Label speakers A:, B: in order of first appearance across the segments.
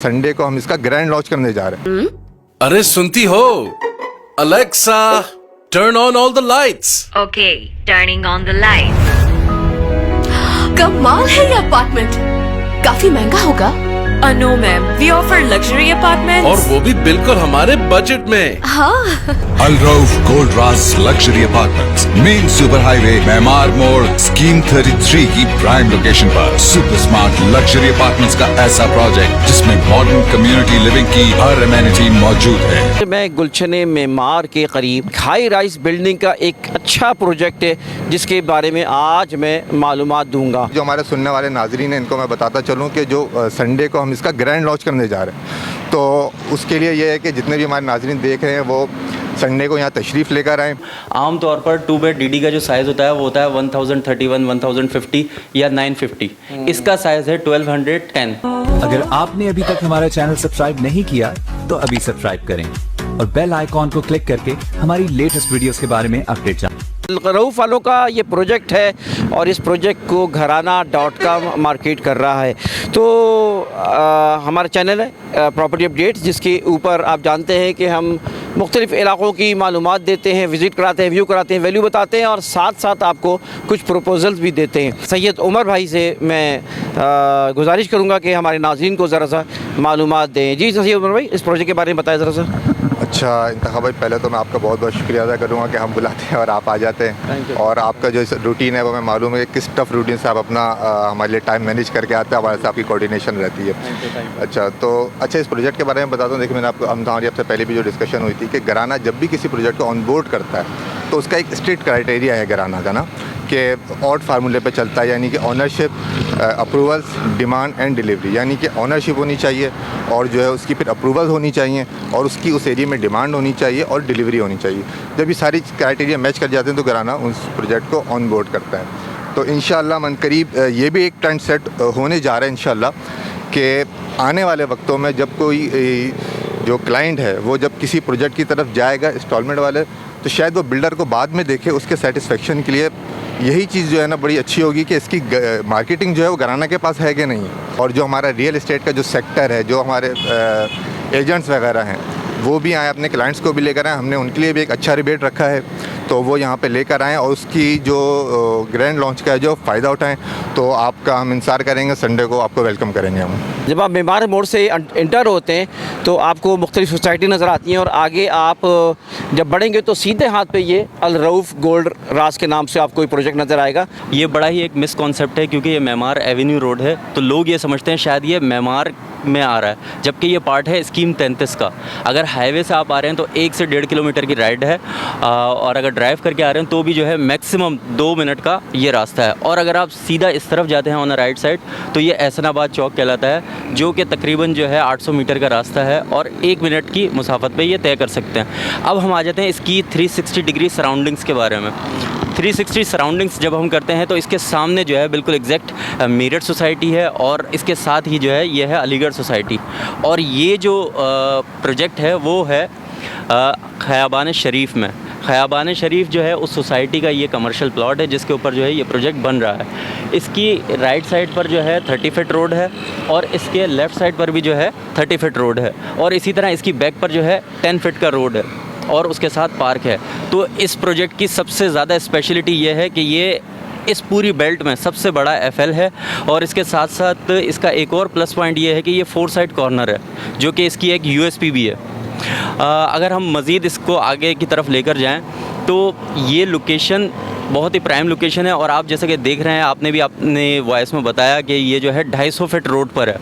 A: Sunday को हम इसका ग्रैंड लॉन्च करने जा रहे हैं।
B: अरे सुनती हो Alexa, turn on all the lights.
C: Okay, turning on the lights.
D: कमाल है ये अपार्टमेंट, काफी महंगा होगा।
C: No ma'am, we offer luxury apartments.
B: और वो भी बिल्कुल हमारे बजट में।
D: हाँ,
E: Al Rauf Gold Ras Luxury Apartments, main super highway Maymar मोड़, स्कीम 33 की प्राइम लोकेशन पर सुपर स्मार्ट लग्जरी अपार्टमेंट्स का ऐसा प्रोजेक्ट जिसमें मॉडर्न कम्युनिटी लिविंग की हर एमेनिटी मौजूद है।
F: मैं गुलशन मेमार के करीब हाई राइज बिल्डिंग का एक अच्छा प्रोजेक्ट है जिसके बारे में आज मैं मालूमात दूंगा।
A: जो हमारे सुनने वाले नाजरीन हैं इनको मैं बताता चलूँ कि जो संडे को हम इसका ग्रैंड लॉन्च करने जा रहे हैं, तो उसके लिए ये है कि जितने भी हमारे नाजरीन देख रहे हैं वो संडे को यहाँ तशरीफ़ लेकर आएँ।
G: आमतौर पर 2 बेड डीडी का जो साइज़ होता है वो होता है 1031, 1050 या 950। इसका साइज़ है 1210।
H: अगर आपने अभी तक हमारा चैनल सब्सक्राइब नहीं किया तो अभी सब्सक्राइब करें और बेल आइकॉन को क्लिक करके हमारी लेटेस्ट वीडियोस के बारे में अपडेट जानें।
F: रऊफ वालों का ये प्रोजेक्ट है और इस प्रोजेक्ट को घराना.com मार्केट कर रहा है। तो हमारा चैनल है प्रॉपर्टी अपडेट्स, जिसके ऊपर आप जानते हैं कि हम मुख्तलिफ़ इलाक़ों की मालूमात देते हैं, विज़िट कराते हैं, व्यू कराते हैं, वैल्यू बताते हैं और साथ साथ आपको कुछ प्रपोजल्स भी देते हैं। सैयद उमर भाई से मैं गुजारिश करूँगा कि हमारे नाज़रीन को ज़रा सा मालूमात दें। जी सैयद उमर भाई, इस प्रोजेक्ट के बारे में बताएं ज़रा सा।
A: अच्छा इंतखा भाई, पहले तो मैं आपका बहुत बहुत शुक्रिया अदा करूँगा कि हम बुलाते हैं और आप आ जाते हैं, और आपका जो रूटीन है वो मैं मालूम है कि किस टफ रूटीन से आप अपना हमारे लिए टाइम मैनेज करके आते हैं, हमारे से आपकी कोऑर्डिनेशन रहती है। अच्छा तो इस प्रोजेक्ट के बारे में बताता हूँ। देखिए, मैंने आपको हमारी आपसे पहले भी जो डिस्कशन हुई थी कि घराना जब भी किसी प्रोजेक्ट को ऑन बोर्ड करता है तो उसका एक स्ट्रिक्ट क्राइटेरिया है घराना का ना, कि ऑड फार्मूले पे चलता है, यानी कि ownership, approvals, demand and delivery, यानी कि ऑनरशिप होनी चाहिए और जो है उसकी फिर अप्रूवल होनी चाहिए और उसकी उस एरिया में डिमांड होनी चाहिए और डिलीवरी होनी चाहिए। जब ये सारी क्राइटेरिया मैच कर जाते हैं तो घराना उस प्रोजेक्ट को ऑन बोर्ड करता है। तो इंशाल्लाह मन करीब ये भी एक ट्रेंड सेट होने जा रहा है इंशाल्लाह, कि आने वाले वक्तों में जब कोई जो क्लाइंट है वो जब किसी प्रोजेक्ट की तरफ जाएगा इंस्टॉलमेंट वाले, तो शायद वो बिल्डर को बाद में देखे, उसके सेटिस्फेक्शन के लिए यही चीज़ जो है ना बड़ी अच्छी होगी कि इसकी मार्केटिंग जो है वो घराना के पास है कि नहीं है। और जो हमारा रियल इस्टेट का जो सेक्टर है, जो हमारे एजेंट्स वगैरह हैं वो भी आए, अपने क्लाइंट्स को भी लेकर आए। हमने उनके लिए भी एक अच्छा रिबेट रखा है, तो वो यहाँ पे लेकर आएँ और उसकी जो ग्रैंड लॉन्च का है जो फ़ायदा उठाएं। तो आपका हम इंतज़ार करेंगे, संडे को आपको वेलकम करेंगे हम।
F: जब आप मेमार मोड़ से इंटर होते हैं तो आपको मुख्तलिफ़ सोसाइटी नज़र आती हैं और आगे आप जब बढ़ेंगे तो सीधे हाथ पे ये अल रऊफ गोल्ड रास के नाम से आपको एक प्रोजेक्ट नज़र आएगा।
G: ये बड़ा ही एक मिसकॉन्सेप्ट है क्योंकि ये मेमार एवेन्यू रोड है, तो लोग ये समझते हैं शायद ये मेमार में आ रहा है, जबकि ये पार्ट है स्कीम 33 का। अगर हाईवे से आप आ रहे हैं तो 1 से 1.5 किलोमीटर की राइड है, और अगर ड्राइव करके आ रहे हैं तो भी जो है मैक्सिमम 2 मिनट का ये रास्ता है। और अगर आप सीधा इस तरफ जाते हैं ऑन द राइट साइड तो ये एहसनाबाद चौक कहलाता है, जो कि तकरीबन जो है 800 मीटर का रास्ता है और 1 मिनट की मुसाफत पे ये तय कर सकते हैं। अब हम आ जाते हैं इसकी 360 डिग्री सराउंडिंग्स के बारे में। 360 सराउंडिंग्स जब हम करते हैं तो इसके सामने जो है बिल्कुल एग्जैक्ट मेरठ सोसाइटी है और इसके साथ ही जो है ये है अलीगढ़ सोसाइटी। और ये जो प्रोजेक्ट है वो है खयाबान शरीफ में। खयाबान शरीफ जो है उस सोसाइटी का ये कमर्शियल प्लॉट है जिसके ऊपर जो है ये प्रोजेक्ट बन रहा है। इसकी राइट साइड पर जो है 30 फीट रोड है और इसके लेफ़्ट साइड पर भी जो है 30 फीट रोड है, और इसी तरह इसकी बैक पर जो है 10 फीट का रोड है और उसके साथ पार्क है। तो इस प्रोजेक्ट की सबसे ज़्यादा स्पेशलिटी ये है कि ये इस पूरी बेल्ट में सबसे बड़ा एफएल है, और इसके साथ साथ इसका एक और प्लस पॉइंट ये है कि ये 4 साइड कॉर्नर है, जो कि इसकी एक यूएसपी भी है। अगर हम मज़ीद इसको आगे की तरफ लेकर जाएं तो ये लोकेशन बहुत ही प्राइम लोकेशन है, और आप जैसे कि देख रहे हैं, आपने भी अपने वॉइस में बताया कि ये जो है 250 फीट रोड पर है।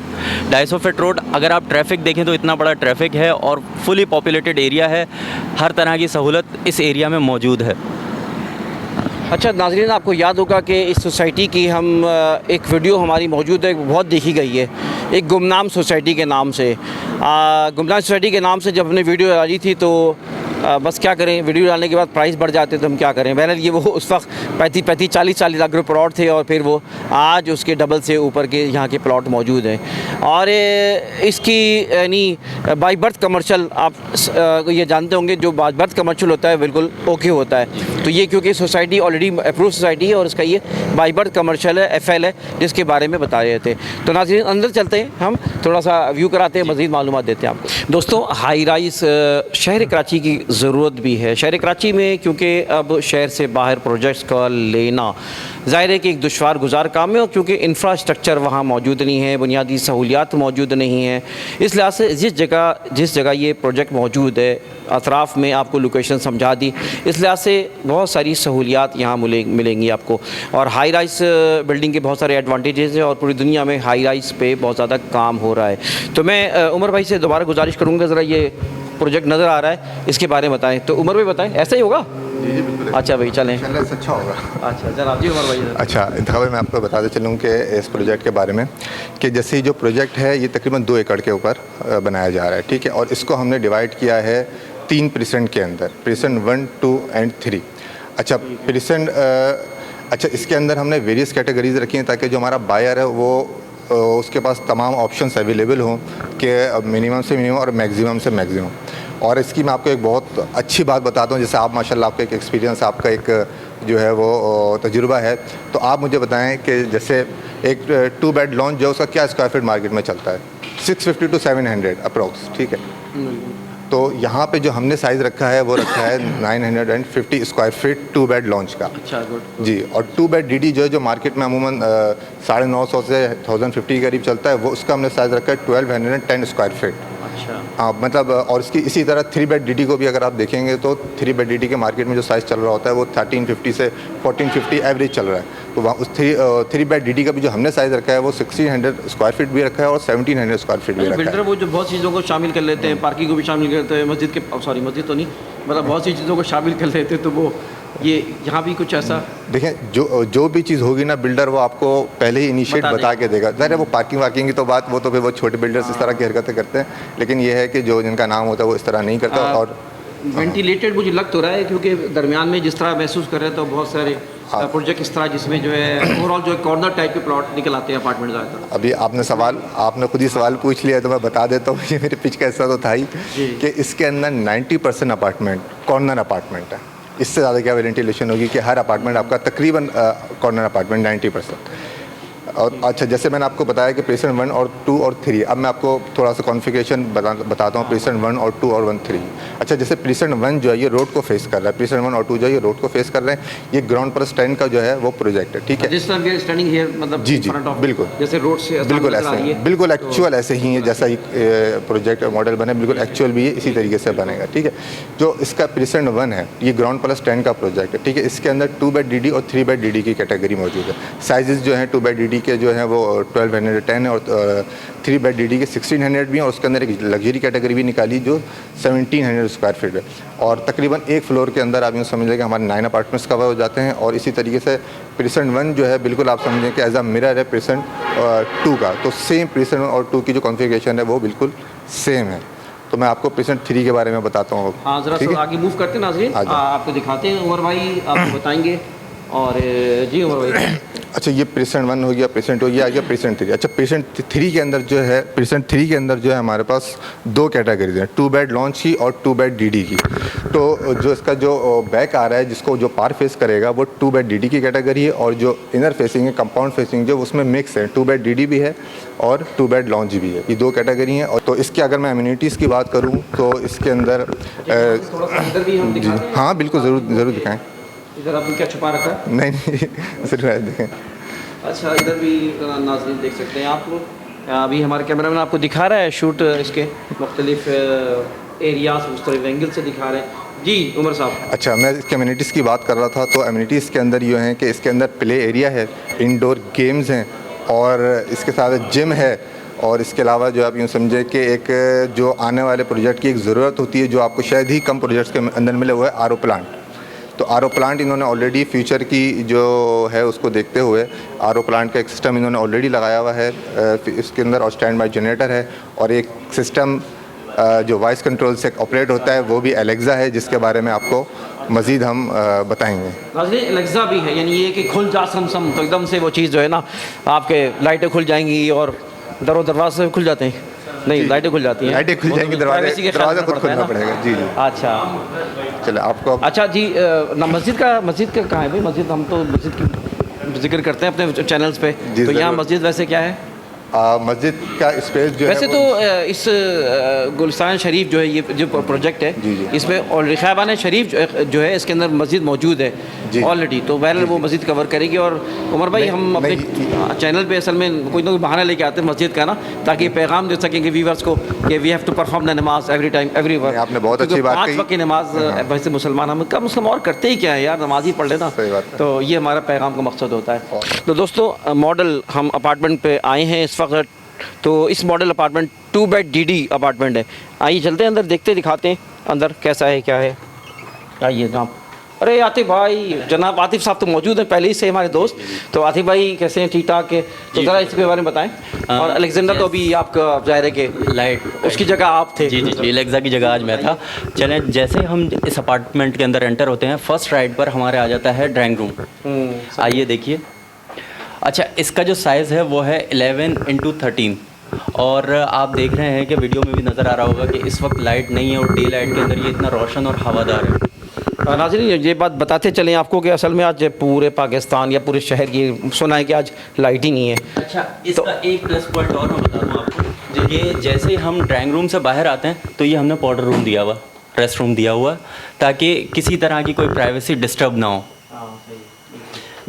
G: 250 फीट रोड, अगर आप ट्रैफिक देखें तो इतना बड़ा ट्रैफिक है और फुली पॉपुलेटेड एरिया है, हर तरह की सहूलत इस एरिया में मौजूद है।
F: अच्छा नाज़रीन, आपको याद होगा कि इस सोसाइटी की हम एक वीडियो हमारी मौजूद है, बहुत देखी गई है, एक गुमनाम सोसाइटी के नाम से। गुमनाम सोसाइटी के नाम से जब हमने वीडियो डाली थी तो बस क्या करें, वीडियो डालने के बाद प्राइस बढ़ जाते तो हम क्या करें। बहरहाल ये वो उस वक्त 35-40 लाख रुपये प्लॉट थे और फिर वो आज उसके डबल से ऊपर के यहाँ के प्लॉट मौजूद हैं। और इसकी यानी बाई बर्थ कमर्शियल आप ये जानते होंगे, जो बाई बर्थ कमर्शियल होता है बिल्कुल ओके होता है। तो ये क्योंकि सोसाइटी ऑलरेडी अप्रूव सोसाइटी है और इसका ये बाई बर्थ कमर्शियल है, FL है, जिसके बारे में बता रहे थे। तो नाज़रीन अंदर चलते हैं, हम थोड़ा सा व्यू कराते हैं, मज़ीद मालूमात देते हैं आपको। दोस्तों हाई राइज़ शहर कराची की ज़रूरत भी है। शहर कराची में क्योंकि अब शहर से बाहर प्रोजेक्ट्स का लेना ज़ाहिर है कि एक दुश्वार गुजार काम है, और क्योंकि इंफ्रास्ट्रक्चर वहाँ मौजूद नहीं है, बुनियादी सहूलियात मौजूद नहीं है, इस लिहाज से जिस जगह ये प्रोजेक्ट मौजूद है अतराफ़ में आपको लोकेशन समझा दी, इस लिहाज से बहुत सारी सहूलियात यहाँ मिलेंगी आपको। और हाई राइज़ बिल्डिंग के बहुत सारे एडवांटेजेस हैं और पूरी दुनिया में हाई राइज़ पे बहुत ज़्यादा काम हो रहा है। तो मैं उमर भाई से दोबारा गुजारिश करूँगा, ज़रा ये प्रोजेक्ट नज़र आ रहा है इसके बारे में बताएं। तो उमर भाई बताएं, ऐसा ही होगा?
A: जी बिल्कुल।
F: अच्छा भाई चलें,
A: अच्छा होगा।
F: अच्छा चल आप जी उमर भाई।
A: अच्छा इंतखाब मैं आपको बताते चलूँ कि इस प्रोजेक्ट के बारे में कि जैसे जो प्रोजेक्ट है ये तकरीबन 2 एकड़ के ऊपर बनाया जा रहा है, ठीक है। और इसको हमने डिवाइड किया है 3 प्रीसेंट के अंदर, प्रीसेंट 1, 2 एंड 3। अच्छा प्रीसेंट अच्छा इसके अंदर हमने वेरियस कैटेगरीज रखी हैं ताकि जो हमारा बायर है वो उसके पास तमाम ऑप्शंस अवेलेबल हों कि मिनिमम से मिनिमम और मैक्सिमम से मैक्सिमम। और इसकी मैं आपको एक बहुत अच्छी बात बताता हूँ, जैसे आप माशाल्लाह आपका एक एक्सपीरियंस, आपका एक जो है वो तजुर्बा है, तो आप मुझे बताएं कि जैसे एक 2 बेड लॉन्च जो उसका क्या स्क्वायर फीट मार्केट में चलता है? 650 to 700 अप्रॉक्स, ठीक है। तो यहाँ पे जो हमने साइज़ रखा है वो रखा है 950 स्क्वायर फीट 2 बेड लॉन्च का।
F: अच्छा गुड
A: जी। और 2 बेड DD जो है जो मार्केट में अमूमन 950 से 1050 के करीब चलता है, वो उसका हमने साइज़ रखा है 1210 स्क्वायर फीट।
F: अच्छा
A: हाँ मतलब और इसकी इसी तरह 3 बेड DD को भी अगर आप देखेंगे तो 3 बेड DD के मार्केट में जो साइज़ चल रहा होता है वो 1350 से 1450 एवरेज चल रहा है। तो वहाँ उस 3 बेड DD का भी जो हमने साइज़ रखा है वो 1600 स्क्वायर फीट भी रखा है और 1700 स्क्वायर फीट भी रखा
F: बिल्डर
A: है।
F: वो जो बहुत चीज़ों को शामिल कर लेते हैं, पार्किंग को भी शामिल करते हैं, मस्जिद के मस्जिद तो नहीं, मतलब बहुत सी चीज़ों को शामिल कर लेते हैं। तो वो ये यहाँ भी कुछ ऐसा
A: देखें, जो भी चीज़ होगी ना बिल्डर वो आपको पहले ही इनिशिएट बता के देगा। ज़ाहिर है वो पार्किंग की तो बात वो तो फिर वो छोटे बिल्डर्स इस तरह की हरकतें करते हैं, लेकिन ये है कि जो जिनका नाम होता है वो इस तरह नहीं करता। और
F: वेंटिलेटेड मुझे लग तो रहा है, क्योंकि दरमियान में जिस तरह महसूस कर रहे हैं तो बहुत सारे प्रोजेक्ट इस तरह जिसमें जो है ओवरऑल जो कॉर्नर टाइप के प्लॉट निकल आते हैं अपार्टमेंट ज़्यादातर।
A: अभी आपने खुद ही सवाल पूछ लिया तो मैं बता देता हूँ, ये मेरे पिच का हिस्सा तो था ही कि इसके अंदर 90% अपार्टमेंट कॉर्नर अपार्टमेंट है। इससे ज़्यादा क्या वेंटिलेशन होगी कि हर अपार्टमेंट आपका तकरीबन कॉर्नर अपार्टमेंट 90%। और अच्छा जैसे मैंने आपको बताया कि प्रीसेंट 1 और 2 और 3, अब मैं आपको थोड़ा सा कॉन्फ़िगरेशन बताता हूँ प्रीसेंट 1 और 2 और 1, 3। अच्छा जैसे प्रीसेंट 1 जो है ये रोड को फेस कर रहा है, प्रीसेंट 1 और 2 जो है ये रोड को फेस कर रहे हैं। ये ग्राउंड प्लस 10 का जो है वो प्रोजेक्ट है, ठीक है।
F: जिस तरह वी स्टैंडिंग हियर मतलब
A: जी जी बिल्कुल
F: जैसे रोड से
A: बिल्कुल ऐसे ही, बिल्कुल एक्चुअल ऐसे ही है जैसा ही प्रोजेक्ट मॉडल बने, बिल्कुल एक्चुअल भी है इसी तरीके से बनेगा, ठीक है। जो इसका प्रीसेंट 1 है ये ग्राउंड प्लस 10 का प्रोजेक्ट है, ठीक है। इसके अंदर 2 बेड DD और 3 बेड DD की कैटेगरी मौजूद है। साइजेस जो हैं 2 बेड DD के जो हैं वो 1210 और 3 बेड DD के 1600 भी हैं, और उसके अंदर एक लग्जरी कैटेगरी भी निकाली जो 1700 स्क्वायर फीट है। और तकरीबन एक फ्लोर के अंदर आप यूँ समझ लें कि हमारे 9 अपार्टमेंट्स कवर हो जाते हैं। और इसी तरीके से प्रीसेंट 1 जो है बिल्कुल आप समझें कि एज अ मिरर है प्रीसेंट 2 का, तो सेम प्रीसेंट 1 और 2 की जो कॉन्फ़िगरेशन है वो बिल्कुल सेम है। तो मैं आपको प्रीसेंट 3 के बारे में बताता हूँ।
F: हाँ ज़रा सा आगे मूव करते हैं नाज़रीन, आपको दिखाते हैं। उमर भाई आपको बताएंगे। और जी उमर भाई
A: अच्छा ये प्रीसेंट 1 हो गया, प्रीसेंट हो गया प्रीसेंट 3। अच्छा प्रीसेंट 3 के अंदर जो है हमारे पास 2 कैटेगरीज हैं, 2 बेड लॉन्च की और 2 बेड DD की। तो जो इसका जो बैक आ रहा है जिसको जो पार फेस करेगा वो 2 बेड DD की कैटेगरी है, और जो इनर फेसिंग है कंपाउंड फेसिंग जो उसमें मिक्स है, 2 बेड DD भी है और 2 बेड लॉन्च भी है। ये 2 कैटेगरी हैं। और तो इसके अगर मैं अम्यूनिटीज़ की बात करूँ तो इसके अंदर हाँ बिल्कुल ज़रूर दिखाएँ।
F: इधर आपने क्या छुपा रखा है?
A: नहीं ज़रूर देखें।
F: अच्छा इधर भी नाज़रीन देख सकते हैं आप। अभी हमारे कैमरामैन आपको दिखा रहा है शूट इसके मुख्तलिफ एरियाज मुख्तलिफ एंगल से दिखा रहे हैं। जी उमर साहब।
A: अच्छा मैं इसके अम्यूनिटीज़ की बात कर रहा था, तो अम्यूनिटीज़ के अंदर ये हैं कि इसके अंदर प्ले एरिया है, इंडोर गेम्स हैं और इसके साथ जिम है। और इसके अलावा जो आप यूँ समझे कि एक जो आने वाले प्रोजेक्ट की एक ज़रूरत होती है जो आपको शायद ही कम प्रोजेक्ट्स के अंदर मिले हुआ है, RO प्लांट। तो RO प्लांट इन्होंने ऑलरेडी फ्यूचर की जो है उसको देखते हुए RO प्लांट का एक सिस्टम इन्होंने ऑलरेडी लगाया हुआ है इसके अंदर, और स्टैंड बाई जनरेटर है और एक सिस्टम जो वॉइस कंट्रोल से ऑपरेट होता है वो भी एलेक्सा है, जिसके बारे में आपको मज़ीद हम बताएंगे।
F: नाज़रीन एलेक्सा भी है, यानी ये कि खुल जा सम तो एकदम से वो चीज़ जो है ना, आपके लाइटें खुल जाएंगी और दरवाजे खुल जाते हैं। नहीं, लाइटें खुल जाती हैं,
A: लाइटें खुल जाएंगी, दरवाज़ा खुद खुलना पड़ेगा। जी जी।
F: अच्छा
A: चलो आपको
F: अच्छा जी, ना मस्जिद का कहाँ है भाई? मस्जिद, हम तो मस्जिद की जिक्र करते हैं अपने चैनल्स पे, तो यहाँ मस्जिद वैसे क्या है?
A: मस्जिद का स्पेस जो
F: वैसे
A: है
F: तो इस गुलस्तान शरीफ जो है, ये जो प्रोजेक्ट है, इसमें और खैबान शरीफ जो है इसके अंदर मस्जिद मौजूद है ऑलरेडी, तो बहरहाल वो मस्जिद कवर करेगी। और उमर भाई, हम अपने चैनल पे असल में कोई ना कोई बहाना लेके आते हैं मस्जिद का ना, ताकि पैगाम दे सकेंगे व्यूवर्स को कि we have to perform the namaz every time every work.
A: आपने बहुत अच्छी बात कही।
F: 5 वक्त की नमाज वैसे मुसलमान, हम कम मुस्लिम और करते ही क्या है यार, नमाज ही पढ़ लेना। तो ये हमारा पैगाम का मकसद होता है। तो दोस्तों, मॉडल हम अपार्टमेंट पे आए हैं इस वक्त। तो इस model apartment 2 bed DD apartment है। आइए चलते हैं अंदर, देखते दिखाते हैं अंदर कैसा है क्या है। आइए जनाब। अरे आतिफ भाई, जनाब आतिफ साहब तो मौजूद हैं पहले ही से हमारे दोस्त। तो आतिफ भाई कैसे हैं? ठीक ठाक है? तो ज़रा इसके बारे में बताएं। और अलेक्जेंडर तो अभी आपका ज़ाहिर है कि
G: लाइट
F: उसकी जगह आप थे।
G: जी जी जी, एलेक्सा की जगह आज मैं था। चलें, जैसे हम इस अपार्टमेंट के अंदर एंटर होते हैं, फर्स्ट राइट पर हमारे आ जाता है ड्राइंग रूम। आइए देखिए। अच्छा, इसका जो साइज़ है वो है 11x13, और आप देख रहे हैं कि वीडियो में भी नज़र आ रहा होगा कि इस वक्त लाइट नहीं है और डे लाइट के अंदर ये इतना रोशन और हवादार है।
F: नाज़रीन, ये बात बताते चलें आपको कि असल में आज पूरे पाकिस्तान या पूरे शहर की सुना है कि आज लाइट ही नहीं है।
G: अच्छा, इसका एक प्लस पॉइंट और मैं बता दूँ आपको, ये जैसे ही हम ड्राइंग रूम से बाहर आते हैं तो ये हमने पाउडर रूम दिया हुआ, रेस्ट रूम दिया हुआ, ताकि किसी तरह की कोई प्राइवेसी डिस्टर्ब ना हो।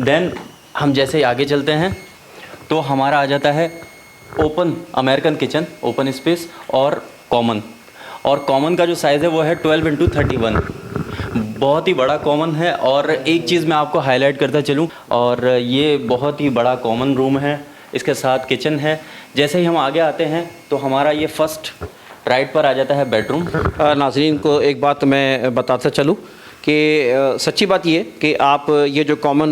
G: देन हम जैसे ही आगे चलते हैं तो हमारा आ जाता है open American kitchen, open space और कॉमन का जो साइज़ है वो है 12x31। बहुत ही बड़ा कॉमन है। और एक चीज़ मैं आपको हाईलाइट करता चलूँ, और ये बहुत ही बड़ा कॉमन रूम है, इसके साथ किचन है। जैसे ही हम आगे आते हैं तो हमारा ये फर्स्ट राइट पर आ जाता है बेडरूम।
F: नाज़रीन को एक बात मैं बताता चलूँ कि सच्ची बात ये कि आप ये जो कॉमन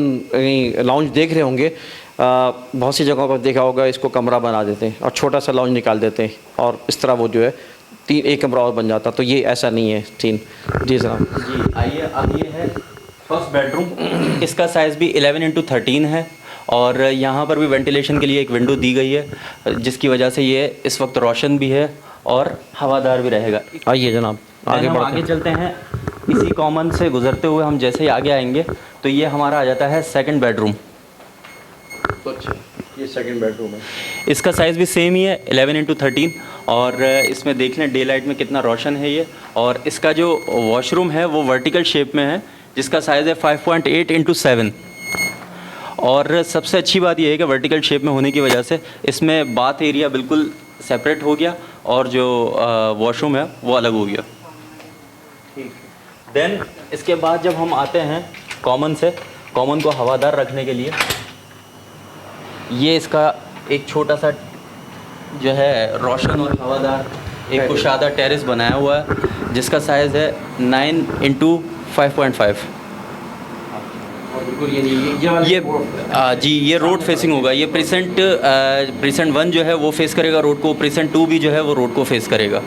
F: लाउंज देख रहे होंगे, बहुत सी जगहों पर देखा होगा इसको कमरा बना देते हैं और छोटा सा लाउंज निकाल देते हैं, और इस तरह वो जो है एक कमरा और बन जाता। तो ये ऐसा नहीं है सीन। जी जनाब।
G: जी आइए, अब ये है फर्स्ट बेडरूम। इसका साइज़ भी 11x13 है, और यहाँ पर भी वेंटिलेशन के लिए एक विंडो दी गई है, जिसकी वजह से ये इस वक्त रोशन भी है और हवादार भी रहेगा।
F: आइए जनाब,
G: आगे चलते हैं। इसी कॉमन से गुजरते हुए हम जैसे ही आगे आएंगे तो ये हमारा आ जाता है सेकंड बेडरूम।
F: अच्छा, ये सेकंड बेडरूम है।
G: इसका साइज़ भी सेम ही है 11x13, और इसमें देख लें डे लाइट में कितना रोशन है ये। और इसका जो वॉशरूम है वो वर्टिकल शेप में है, जिसका साइज़ है 5.8x7। और सबसे अच्छी बात ये है कि वर्टिकल शेप में होने की वजह से इसमें बाथ एरिया बिल्कुल सेपरेट हो गया और जो वॉशरूम है वो अलग हो गया। देन इसके बाद जब हम आते हैं कॉमन को हवादार रखने के लिए, ये इसका एक छोटा सा जो है रोशन और हवादार एक कुशादा टेरेस बनाया हुआ है, जिसका साइज़ है 9x5.5। ये रोड फेसिंग होगा। ये प्रीसेंट 1 जो है वो फेस करेगा रोड को, प्रीसेंट 2 भी जो है वो रोड को फेस करेगा।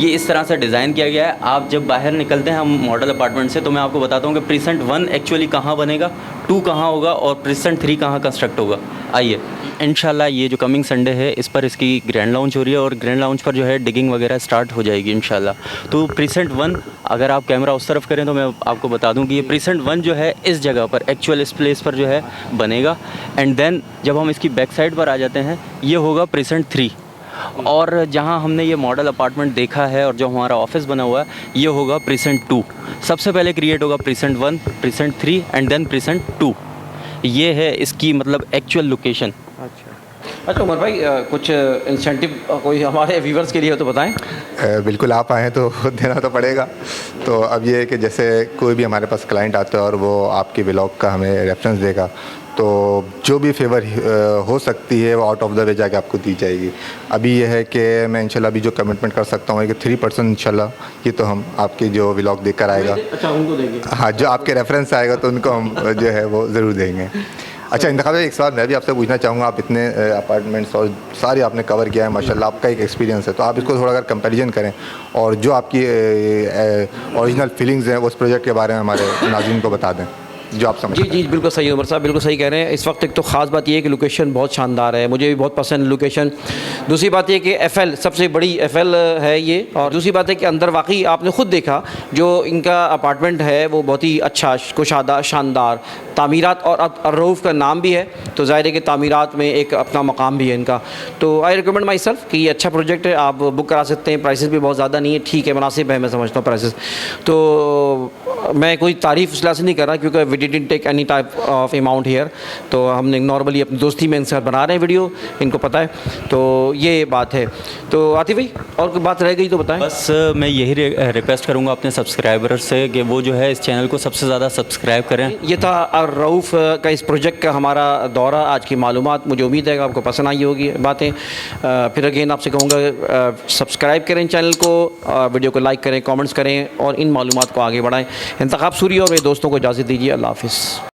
G: ये इस तरह से डिज़ाइन किया गया है। आप जब बाहर निकलते हैं हम मॉडल अपार्टमेंट से, तो मैं आपको बताता हूँ कि प्रीसेंट 1 एक्चुअली कहाँ बनेगा, 2 कहाँ होगा और प्रीसेंट 3 कहाँ कंस्ट्रक्ट होगा। आइए, इंशाल्लाह ये जो कमिंग संडे है इस पर इसकी ग्रैंड लॉन्च हो रही है, और ग्रैंड लॉन्च पर जो है डिगिंग वगैरह स्टार्ट हो जाएगी इंशाल्लाह। तो प्रीसेंट 1, अगर आप कैमरा उस तरफ करें तो मैं आपको बता दूं कि ये प्रीसेंट 1 जो है इस जगह पर एक्चुअल इस प्लेस पर जो है बनेगा। एंड देन जब हम इसकी बैक साइड पर आ जाते हैं, ये होगा प्रीसेंट 3। और जहां हमने ये मॉडल अपार्टमेंट देखा है और जो हमारा ऑफिस बना हुआ है, ये होगा प्रीसेंट 2। सबसे पहले क्रिएट होगा present 1, present 3 and then present 2। ये है इसकी मतलब एक्चुअल लोकेशन।
F: अच्छा उमर भाई, कुछ इंसेंटिव कोई हमारे व्यूवर्स के लिए हो तो बताएं।
A: बिल्कुल, आप आएँ तो देना तो पड़ेगा। तो अब ये है कि जैसे कोई भी हमारे पास क्लाइंट आता है और वो आपके व्लॉग का हमें रेफरेंस देगा, तो जो भी फेवर हो सकती है वो आउट ऑफ द वे जाके आपको दी जाएगी। अभी ये है कि मैं इंशाल्लाह अभी जो कमिटमेंट कर सकता हूँ कि 3% इंशाल्लाह ये तो हम आपके जो व्लॉग देख कर आएगा,
F: अच्छा उनको देंगे।
A: हाँ, जो आपके रेफरेंस आएगा तो उनको हम जो है वो ज़रूर देंगे। अच्छा इंतखाब भाई, एक सवाल मैं भी आपसे पूछना चाहूँगा। आप इतने अपार्टमेंट्स और सारे आपने कवर किया है माशाल्लाह, आपका एक एक्सपीरियंस है, तो आप इसको थोड़ा अगर कंपैरिजन करें और जो आपकी ओरिजिनल फीलिंग्स हैं उस प्रोजेक्ट के बारे में हमारे नाज़रीन को बता दें जो आप समझ।
F: जी बिल्कुल सही उमर साहब, बिल्कुल सही कह रहे हैं। इस वक्त एक तो ख़ास बात ये है कि लोकेशन बहुत शानदार है, मुझे भी बहुत पसंद है लोकेशन। दूसरी बात ये कि एफएल सबसे बड़ी एफएल है ये, और दूसरी बात है कि अंदर वाकई आपने ख़ुद देखा जो इनका अपार्टमेंट है वो बहुत ही अच्छा, कुशादा, शानदार तामीरात, और रऊफ़ का नाम भी है तो ज़ाहिर है कि तामीरात में एक अपना मकाम भी है इनका। तो आई रिकमेंड माई सेल्फ कि ये अच्छा प्रोजेक्ट है, आप बुक करा सकते हैं। प्राइसेस भी बहुत ज़्यादा नहीं है, ठीक है, मुनासिब है, मैं समझता हूँ प्राइसेस। तो मैं कोई तारीफ़ इस से नहीं कर रहा क्योंकि we didn't take any type of amount here, तो हमने नॉर्मली अपनी दोस्ती में इनसे बना रहे हैं वीडियो, इनको पता है, तो ये बात है। तो आतिफ भाई और कोई बात रह गई तो बताएं।
G: बस मैं यही रिक्वेस्ट करूंगा अपने सब्सक्राइबर्स से कि वो जो है इस चैनल को सबसे ज़्यादा सब्सक्राइब करें।
F: ये था रऊफ़ का इस प्रोजेक्ट का हमारा दौरा, आज की मालूमात। मुझे उम्मीद है कि आपको पसंद आई होगी बातें। फिर अगेन आपसे कहूँगा सब्सक्राइब करें चैनल को, वीडियो को लाइक करें, कमेंट्स करें और इन मालूमात को आगे बढ़ाएं। इंतखाब सूरी और मेरे दोस्तों को इजाज़त दीजिए। अल्लाह हाफ़िज़।